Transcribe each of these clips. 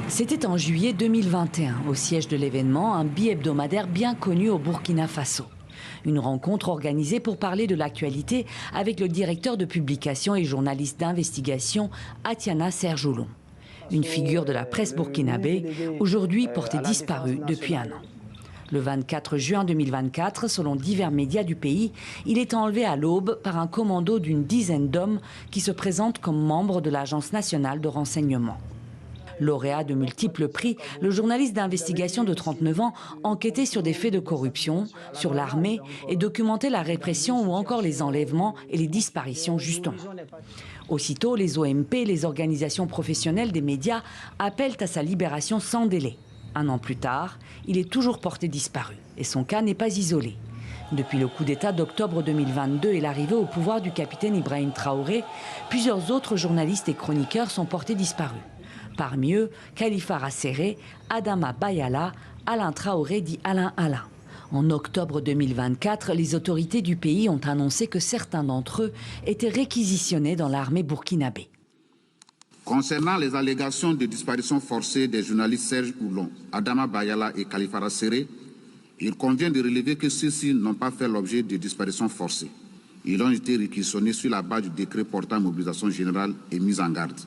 C'était en juillet 2021, au siège de l'événement, un bi-hebdomadaire bien connu au Burkina Faso. Une rencontre organisée pour parler de l'actualité avec le directeur de publication et journaliste d'investigation, Atiana Serjoulon. Une figure de la presse burkinabé, aujourd'hui portée disparue depuis un an. Le 24 juin 2024, selon divers médias du pays, il est enlevé à l'aube par un commando d'une dizaine d'hommes qui se présentent comme membres de l'Agence nationale de renseignement. Lauréat de multiples prix, le journaliste d'investigation de 39 ans enquêtait sur des faits de corruption, sur l'armée et documentait la répression ou encore les enlèvements et les disparitions justement. Aussitôt, les OMP, les organisations professionnelles des médias, appellent à sa libération sans délai. Un an plus tard, il est toujours porté disparu et son cas n'est pas isolé. Depuis le coup d'État d'octobre 2022 et l'arrivée au pouvoir du capitaine Ibrahim Traoré, plusieurs autres journalistes et chroniqueurs sont portés disparus. Parmi eux, Khalifa Rasseré, Adama Bayala, Alain Traoré dit Alain Alain. En octobre 2024, les autorités du pays ont annoncé que certains d'entre eux étaient réquisitionnés dans l'armée burkinabé. Concernant les allégations de disparition forcée des journalistes Serge Oulon, Adama Bayala et Khalifa Rasseré, il convient de relever que ceux-ci n'ont pas fait l'objet de disparition forcée. Ils ont été réquisitionnés sur la base du décret portant mobilisation générale et mise en garde.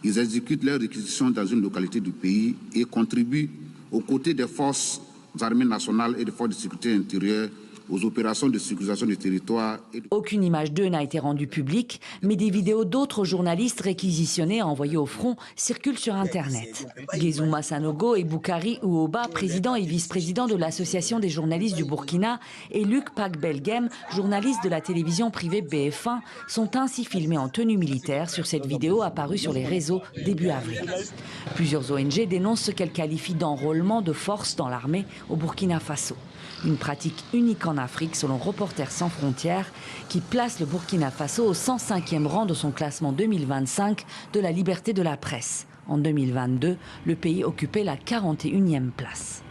Ils exécutent leurs réquisitions dans une localité du pays et contribuent aux côtés des forces armées nationales et des forces de sécurité intérieure aux opérations de sécurisation du territoire. Aucune image d'eux n'a été rendue publique, mais des vidéos d'autres journalistes réquisitionnés et envoyés au front circulent sur Internet. Gezouma Sanogo et Boukari Ouoba, président et vice-président de l'Association des journalistes du Burkina, et Luc Pagbelgem, journaliste de la télévision privée BF1, sont ainsi filmés en tenue militaire sur cette vidéo apparue sur les réseaux début avril. Plusieurs ONG dénoncent ce qu'elles qualifient d'enrôlement de force dans l'armée au Burkina Faso. Une pratique unique en Afrique selon Reporters sans frontières qui place le Burkina Faso au 105e rang de son classement 2025 de la liberté de la presse. En 2022, le pays occupait la 41e place.